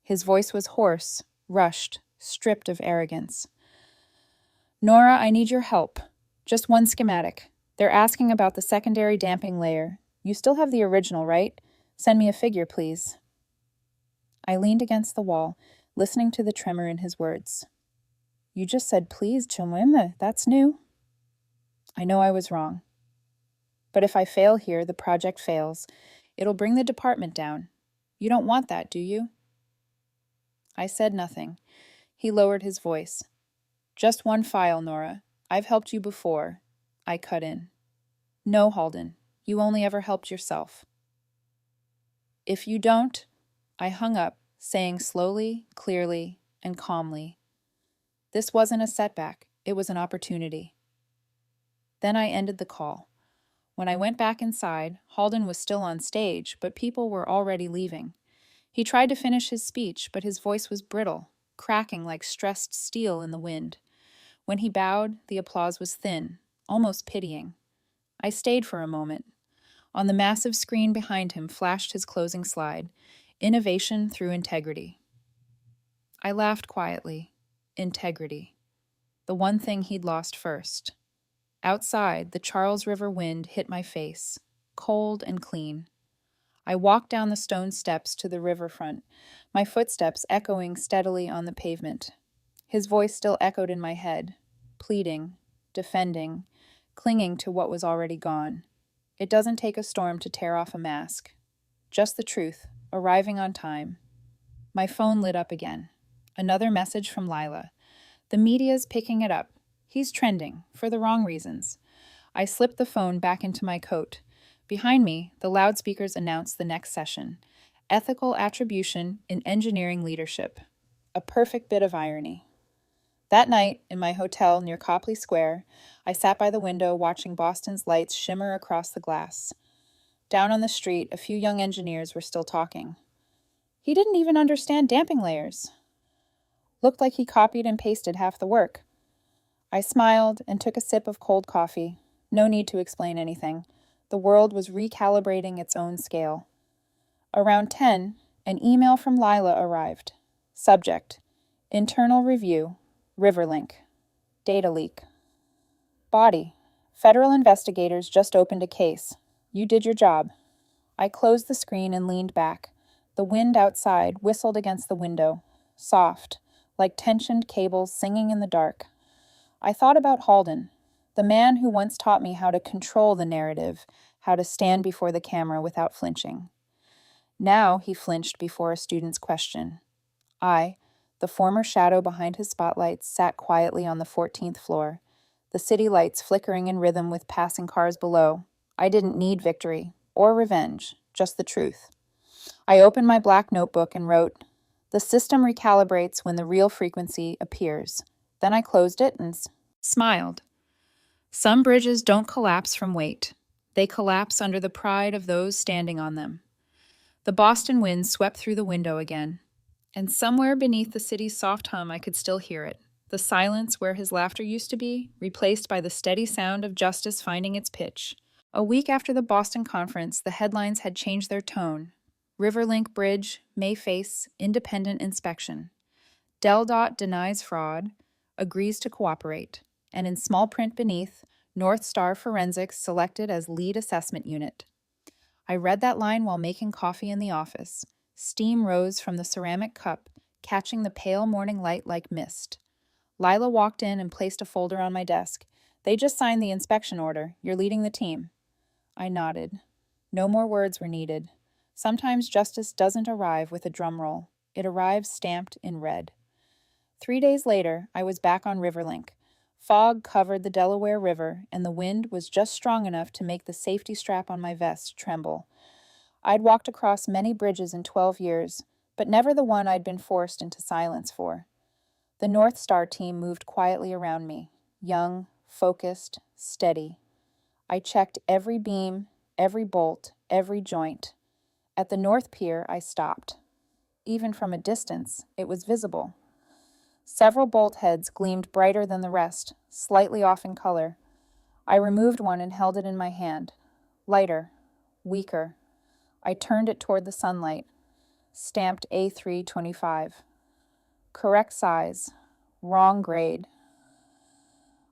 His voice was hoarse, rushed, stripped of arrogance. "Nora, I need your help. Just one schematic. They're asking about the secondary damping layer. You still have the original, right? Send me a figure, please." I leaned against the wall, listening to the tremor in his words. "You just said please, Chumwimma. That's new." I know I was wrong. But if I fail here, the project fails. It'll bring the department down. You don't want that, do you? I said nothing. He lowered his voice. "Just one file, Nora. I've helped you before." I cut in. "No, Halden. You only ever helped yourself." "If you don't..." I hung up, saying slowly, clearly, and calmly, "This wasn't a setback. It was an opportunity." Then I ended the call. When I went back inside, Halden was still on stage, but people were already leaving. He tried to finish his speech, but his voice was brittle, cracking like stressed steel in the wind. When he bowed, the applause was thin, almost pitying. I stayed for a moment. On the massive screen behind him flashed his closing slide, "Innovation through integrity." I laughed quietly. Integrity. The one thing he'd lost first. Outside, the Charles River wind hit my face, cold and clean. I walked down the stone steps to the riverfront, my footsteps echoing steadily on the pavement. His voice still echoed in my head, pleading, defending, clinging to what was already gone. It doesn't take a storm to tear off a mask. Just the truth, arriving on time. My phone lit up again. Another message from Lila. "The media's picking it up. He's trending, for the wrong reasons." I slipped the phone back into my coat. Behind me, the loudspeakers announced the next session, Ethical Attribution in Engineering Leadership. A perfect bit of irony. That night, in my hotel near Copley Square, I sat by the window watching Boston's lights shimmer across the glass. Down on the street, a few young engineers were still talking. "He didn't even understand damping layers. Looked like he copied and pasted half the work." I smiled and took a sip of cold coffee. No need to explain anything. The world was recalibrating its own scale. Around 10, an email from Lila arrived. Subject: Internal Review, Riverlink. Data leak. Body: Federal investigators just opened a case. You did your job. I closed the screen and leaned back. The wind outside whistled against the window, soft, like tensioned cables singing in the dark. I thought about Halden, the man who once taught me how to control the narrative, how to stand before the camera without flinching. Now he flinched before a student's question. I, the former shadow behind his spotlights, sat quietly on the 14th floor, the city lights flickering in rhythm with passing cars below. I didn't need victory or revenge, just the truth. I opened my black notebook and wrote, "The system recalibrates when the real frequency appears." Then I closed it and smiled. Some bridges don't collapse from weight. They collapse under the pride of those standing on them. The Boston wind swept through the window again, and somewhere beneath the city's soft hum I could still hear it, the silence where his laughter used to be, replaced by the steady sound of justice finding its pitch. A week after the Boston conference, the headlines had changed their tone. Riverlink Bridge may face independent inspection. DelDOT denies fraud, agrees to cooperate, and in small print beneath, North Star Forensics selected as lead assessment unit. I read that line while making coffee in the office. Steam rose from the ceramic cup, catching the pale morning light like mist. Lila walked in and placed a folder on my desk. They just signed the inspection order. You're leading the team. I nodded. No more words were needed. Sometimes justice doesn't arrive with a drum roll. It arrives stamped in red. 3 days later, I was back on Riverlink. Fog covered the Delaware River, and the wind was just strong enough to make the safety strap on my vest tremble. I'd walked across many bridges in 12 years, but never the one I'd been forced into silence for. The North Star team moved quietly around me, young, focused, steady. I checked every beam, every bolt, every joint. At the North Pier, I stopped. Even from a distance, it was visible. Several bolt heads gleamed brighter than the rest, slightly off in color. I removed one and held it in my hand. Lighter, weaker. I turned it toward the sunlight. Stamped A325. Correct size. Wrong grade.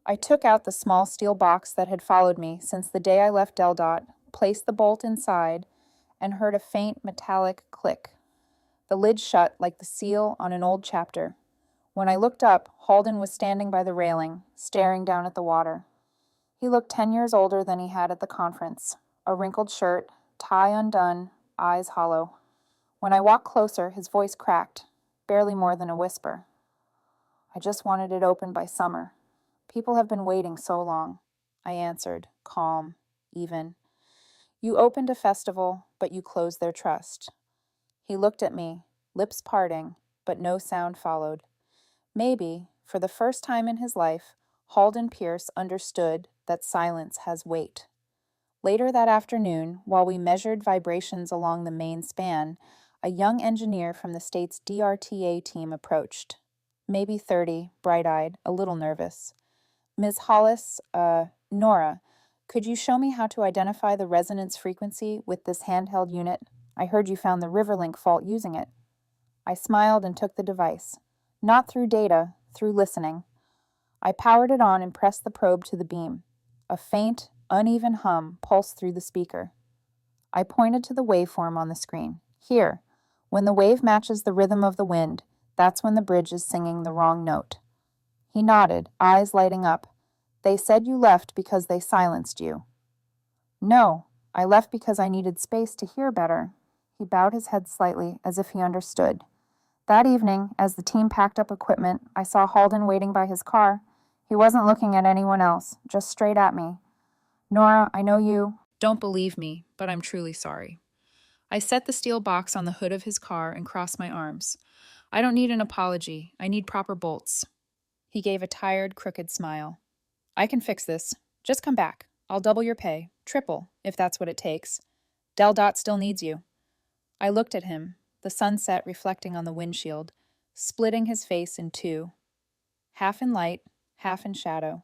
I took out the small steel box that had followed me since the day I left DelDOT, placed the bolt inside, and heard a faint metallic click. The lid shut like the seal on an old chapter. When I looked up, Halden was standing by the railing, staring down at the water. He looked 10 years older than he had at the conference. A wrinkled shirt, tie undone, eyes hollow. When I walked closer, his voice cracked, barely more than a whisper. I just wanted it open by summer. People have been waiting so long. I answered, calm, even. You opened a festival, but you closed their trust. He looked at me, lips parting, but no sound followed. Maybe, for the first time in his life, Halden Pierce understood that silence has weight. Later that afternoon, while we measured vibrations along the main span, a young engineer from the state's DRTA team approached. Maybe 30, bright-eyed, a little nervous. Ms. Hollis, Nora, could you show me how to identify the resonance frequency with this handheld unit? I heard you found the Riverlink fault using it. I smiled and took the device. Not through data, through listening. I powered it on and pressed the probe to the beam. A faint, uneven hum pulsed through the speaker. I pointed to the waveform on the screen. Here, when the wave matches the rhythm of the wind, that's when the bridge is singing the wrong note. He nodded, eyes lighting up. They said you left because they silenced you. No, I left because I needed space to hear better. He bowed his head slightly, as if he understood. That evening, as the team packed up equipment, I saw Halden waiting by his car. He wasn't looking at anyone else, just straight at me. Nora, I know you don't believe me, but I'm truly sorry. I set the steel box on the hood of his car and crossed my arms. I don't need an apology. I need proper bolts. He gave a tired, crooked smile. I can fix this. Just come back. I'll double your pay. Triple, if that's what it takes. DelDOT still needs you. I looked at him, the sunset reflecting on the windshield, splitting his face in two. Half in light, half in shadow.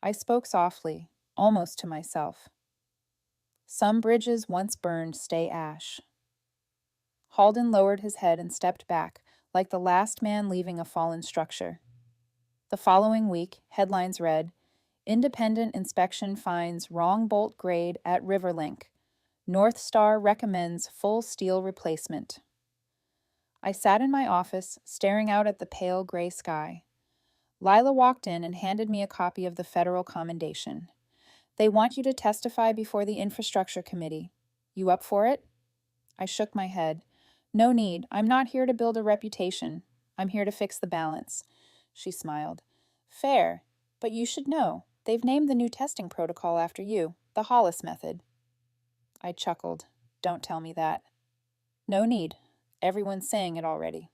I spoke softly, almost to myself. Some bridges once burned stay ash. Halden lowered his head and stepped back, like the last man leaving a fallen structure. The following week, headlines read, Independent inspection finds wrong bolt grade at Riverlink. North Star recommends full steel replacement. I sat in my office, staring out at the pale gray sky. Lila walked in and handed me a copy of the federal commendation. They want you to testify before the infrastructure committee. You up for it? I shook my head. No need. I'm not here to build a reputation. I'm here to fix the balance. She smiled. Fair, but you should know. They've named the new testing protocol after you, the Hollis method. I chuckled. Don't tell me that. No need. Everyone's saying it already.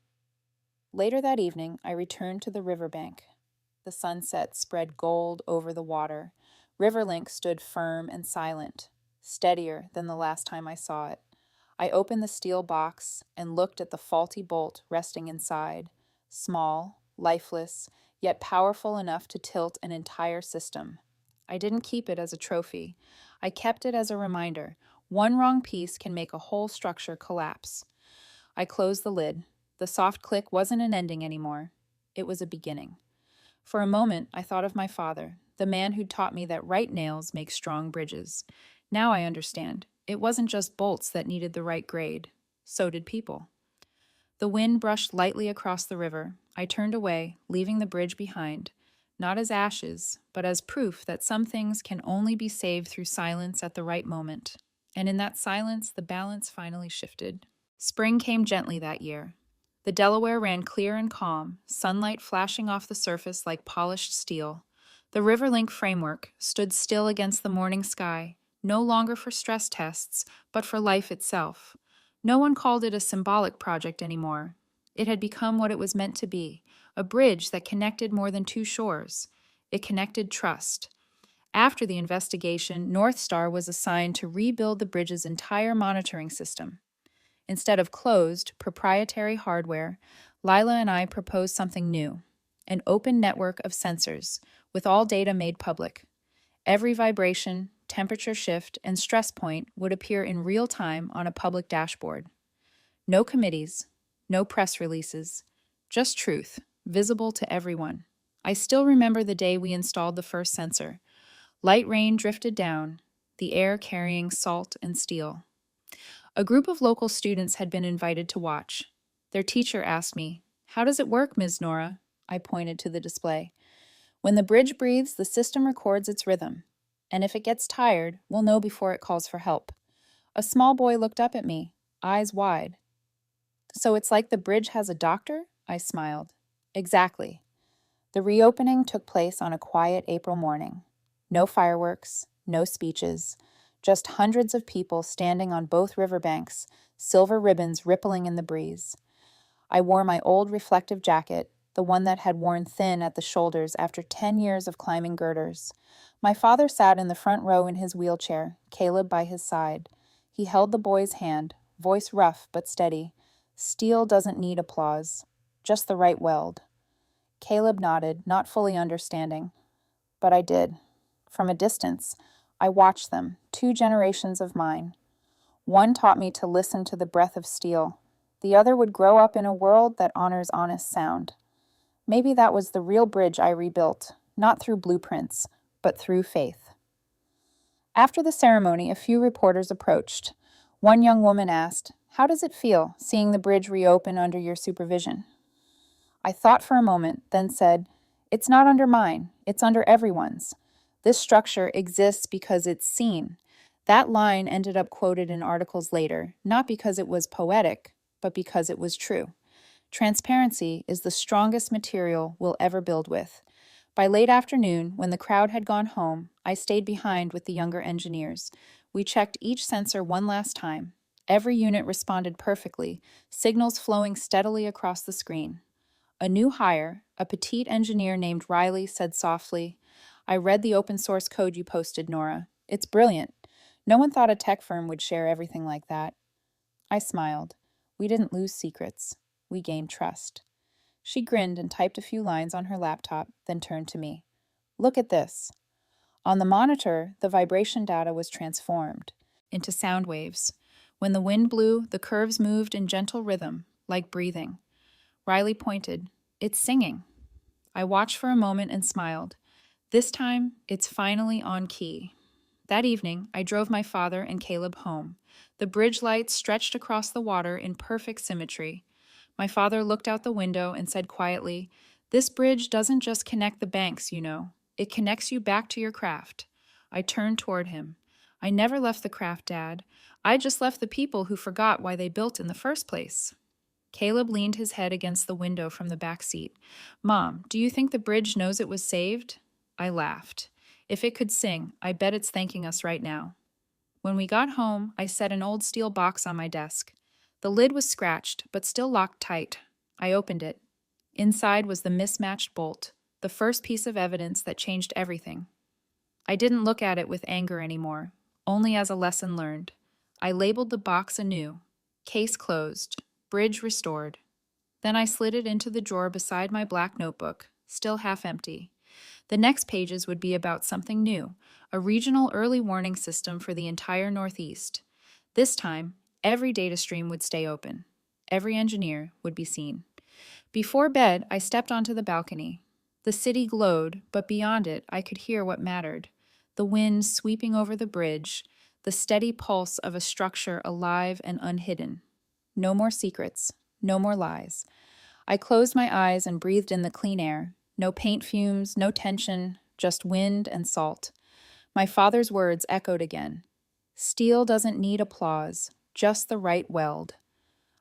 Later that evening, I returned to the riverbank. The sunset spread gold over the water. Riverlink stood firm and silent, steadier than the last time I saw it. I opened the steel box and looked at the faulty bolt resting inside, small, lifeless, yet powerful enough to tilt an entire system. I didn't keep it as a trophy. I kept it as a reminder. One wrong piece can make a whole structure collapse. I closed the lid. The soft click wasn't an ending anymore. It was a beginning. For a moment, I thought of my father, the man who taught me that right nails make strong bridges. Now I understand. It wasn't just bolts that needed the right grade. So did people. The wind brushed lightly across the river. I turned away, leaving the bridge behind, not as ashes, but as proof that some things can only be saved through silence at the right moment. And in that silence, the balance finally shifted. Spring came gently that year. The Delaware ran clear and calm, sunlight flashing off the surface like polished steel. The Riverlink framework stood still against the morning sky, no longer for stress tests, but for life itself. No one called it a symbolic project anymore. It had become what it was meant to be, a bridge that connected more than two shores. It connected trust. After the investigation, North Star was assigned to rebuild the bridge's entire monitoring system. Instead of closed, proprietary hardware, Lila and I proposed something new, an open network of sensors, with all data made public. Every vibration, temperature shift, and stress point would appear in real time on a public dashboard. No committees, no press releases, just truth, visible to everyone. I still remember the day we installed the first sensor. Light rain drifted down, the air carrying salt and steel. A group of local students had been invited to watch. Their teacher asked me, "How does it work, Ms. Nora?" I pointed to the display. "When the bridge breathes, the system records its rhythm. And if it gets tired, we'll know before it calls for help." A small boy looked up at me, eyes wide. "So it's like the bridge has a doctor?" I smiled. "Exactly." The reopening took place on a quiet April morning. No fireworks, no speeches, just hundreds of people standing on both riverbanks, silver ribbons rippling in the breeze. I wore my old reflective jacket, the one that had worn thin at the shoulders after 10 years of climbing girders. My father sat in the front row in his wheelchair, Caleb by his side. He held the boy's hand, voice rough but steady. "Steel doesn't need applause, just the right weld." Caleb nodded, not fully understanding. But I did. From a distance, I watched them, 2 generations of mine. One taught me to listen to the breath of steel. The other would grow up in a world that honors honest sound. Maybe that was the real bridge I rebuilt, not through blueprints, but through faith. After the ceremony, a few reporters approached. One young woman asked, "How does it feel, seeing the bridge reopen under your supervision?" I thought for a moment, then said, "It's not under mine, it's under everyone's. This structure exists because it's seen." That line ended up quoted in articles later, not because it was poetic, but because it was true. Transparency is the strongest material we'll ever build with. By late afternoon, when the crowd had gone home, I stayed behind with the younger engineers. We checked each sensor one last time. Every unit responded perfectly, signals flowing steadily across the screen. A new hire, a petite engineer named Riley, said softly, "I read the open source code you posted, Nora. It's brilliant. No one thought a tech firm would share everything like that." I smiled. We didn't lose secrets. We gained trust. She grinned and typed a few lines on her laptop, then turned to me. "Look at this." On the monitor, the vibration data was transformed into sound waves. When the wind blew, the curves moved in gentle rhythm, like breathing. Riley pointed. "It's singing." I watched for a moment and smiled. This time, it's finally on key. That evening, I drove my father and Caleb home. The bridge lights stretched across the water in perfect symmetry. My father looked out the window and said quietly, "This bridge doesn't just connect the banks, you know. It connects you back to your craft." I turned toward him. "I never left the craft, Dad. I just left the people who forgot why they built in the first place." Caleb leaned his head against the window from the back seat. "Mom, do you think the bridge knows it was saved?" I laughed. "If it could sing, I bet it's thanking us right now." When we got home, I set an old steel box on my desk. The lid was scratched, but still locked tight. I opened it. Inside was the mismatched bolt, the first piece of evidence that changed everything. I didn't look at it with anger anymore, only as a lesson learned. I labeled the box anew. Case closed. Bridge restored. Then I slid it into the drawer beside my black notebook, still half empty. The next pages would be about something new, a regional early warning system for the entire Northeast. This time, every data stream would stay open. Every engineer would be seen. Before bed, I stepped onto the balcony. The city glowed, but beyond it, I could hear what mattered. The wind sweeping over the bridge, the steady pulse of a structure alive and unhidden. No more secrets, No more lies. I closed my eyes and breathed in the clean air. No paint fumes, no tension, just wind and salt. My father's words echoed again. Steel doesn't need applause, just the right weld.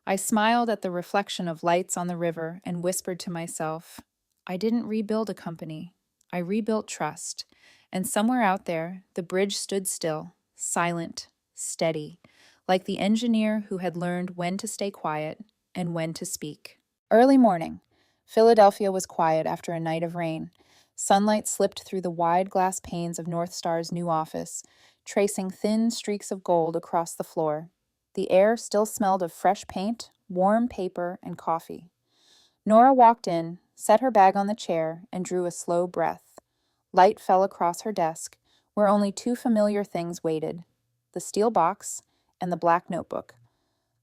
I smiled at the reflection of lights on the river and whispered to myself, I didn't rebuild a company. I rebuilt trust. And somewhere out there, the bridge stood still, silent, steady, like the engineer who had learned when to stay quiet and when to speak. Early morning. Philadelphia was quiet after a night of rain. Sunlight slipped through the wide glass panes of North Star's new office, tracing thin streaks of gold across the floor. The air still smelled of fresh paint, warm paper, and coffee. Nora walked in, set her bag on the chair, and drew a slow breath. Light fell across her desk, where only two familiar things waited: the steel box and the black notebook.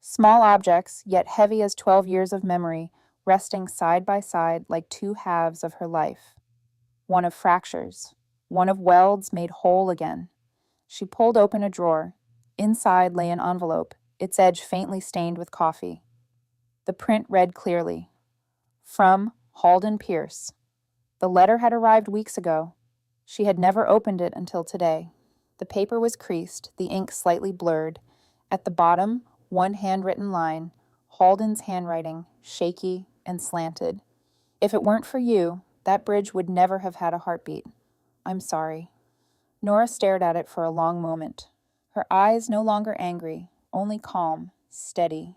Small objects, yet heavy as 12 years of memory, resting side by side like two halves of her life. One of fractures, one of welds made whole again. She pulled open a drawer. Inside lay an envelope, its edge faintly stained with coffee. The print read clearly, "From Halden Pierce." The letter had arrived weeks ago. She had never opened it until today. The paper was creased, the ink slightly blurred. At the bottom, one handwritten line, Halden's handwriting, shaky and slanted. If it weren't for you, that bridge would never have had a heartbeat. I'm sorry. Nora stared at it for a long moment. Her eyes no longer angry, only calm, steady.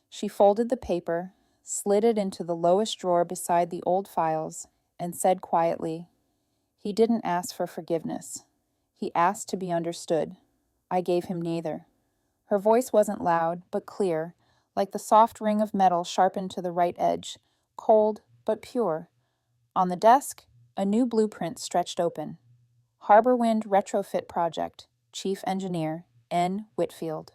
She folded the paper, slid it into the lowest drawer beside the old files, and said quietly, He didn't ask for forgiveness. He asked to be understood. I gave him neither. Her voice wasn't loud, but clear, like the soft ring of metal sharpened to the right edge, cold but pure. On the desk, a new blueprint stretched open. Harbor Wind Retrofit Project, Chief Engineer, N. Whitfield.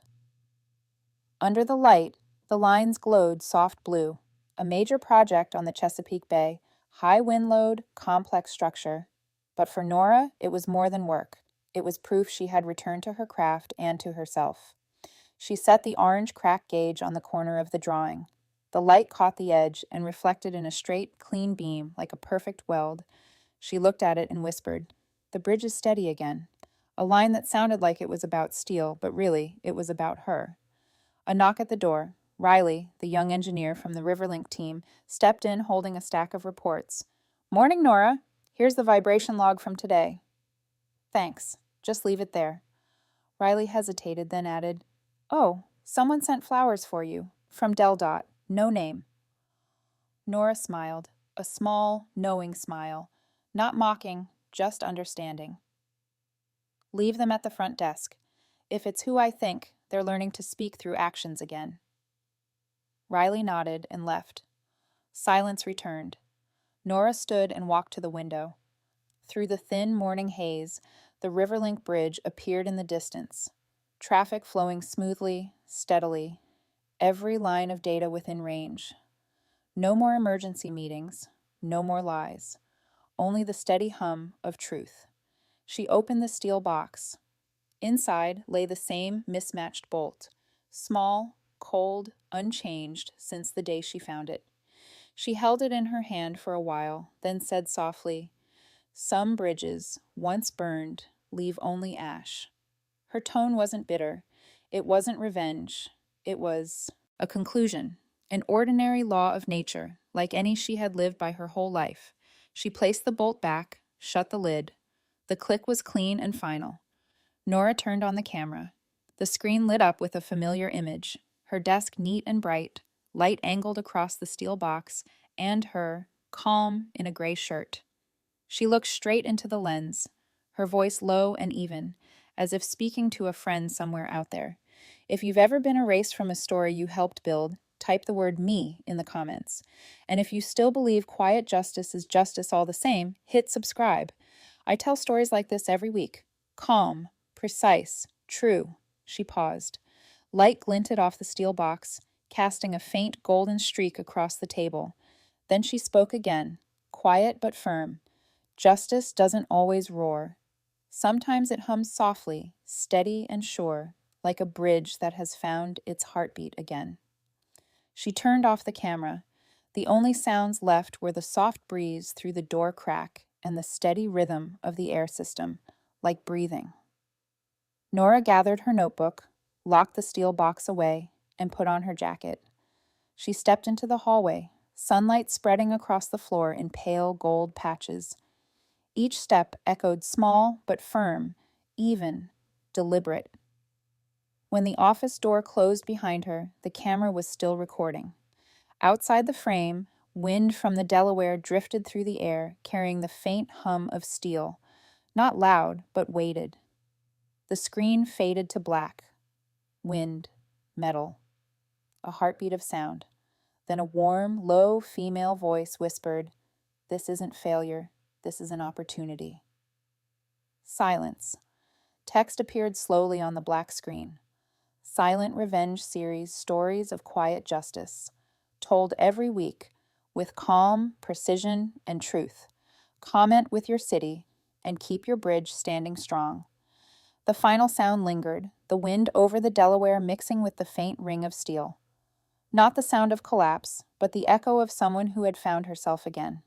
Under the light, the lines glowed soft blue. A major project on the Chesapeake Bay, high wind load, complex structure. But for Nora, it was more than work. It was proof she had returned to her craft and to herself. She set the orange crack gauge on the corner of the drawing. The light caught the edge and reflected in a straight, clean beam like a perfect weld. She looked at it and whispered, The bridge is steady again. A line that sounded like it was about steel, but really, it was about her. A knock at the door. Riley, the young engineer from the Riverlink team, stepped in holding a stack of reports. Morning, Nora. Here's the vibration log from today. Thanks. Just leave it there. Riley hesitated, then added, Oh, someone sent flowers for you. From DelDOT. No name. Nora smiled. A small, knowing smile. Not mocking, just understanding. Leave them at the front desk. If it's who I think, they're learning to speak through actions again. Riley nodded and left. Silence returned. Nora stood and walked to the window. Through the thin morning haze, the Riverlink Bridge appeared in the distance. Traffic flowing smoothly, steadily. Every line of data within range. No more emergency meetings. No more lies. Only the steady hum of truth. She opened the steel box. Inside lay the same mismatched bolt. Small, cold, unchanged since the day she found it. She held it in her hand for a while, then said softly, Some bridges, once burned, leave only ash. Her tone wasn't bitter. It wasn't revenge. It was a conclusion, an ordinary law of nature, like any she had lived by her whole life. She placed the bolt back, shut the lid. The click was clean and final. Nora turned on the camera. The screen lit up with a familiar image, her desk neat and bright, light angled across the steel box, and her, calm in a gray shirt. She looked straight into the lens, her voice low and even, as if speaking to a friend somewhere out there. If you've ever been erased from a story you helped build, type the word me in the comments. And if you still believe quiet justice is justice all the same, hit subscribe. I tell stories like this every week. Calm, precise, true. She paused. Light glinted off the steel box, casting a faint golden streak across the table. Then she spoke again, quiet but firm. Justice doesn't always roar. Sometimes it hums softly, steady and sure, like a bridge that has found its heartbeat again. She turned off the camera. The only sounds left were the soft breeze through the door crack and the steady rhythm of the air system, like breathing. Nora gathered her notebook, locked the steel box away, and put on her jacket. She stepped into the hallway, sunlight spreading across the floor in pale gold patches. Each step echoed small but firm, even, deliberate. When the office door closed behind her, the camera was still recording. Outside the frame, wind from the Delaware drifted through the air, carrying the faint hum of steel, not loud, but weighted. The screen faded to black. Wind, metal, a heartbeat of sound. Then a warm, low female voice whispered, "This isn't failure, this is an opportunity." Silence. Text appeared slowly on the black screen. Silent Revenge series stories of quiet justice, told every week with calm, precision, and truth. Comment with your city and keep your bridge standing strong. The final sound lingered, the wind over the Delaware mixing with the faint ring of steel. Not the sound of collapse, but the echo of someone who had found herself again.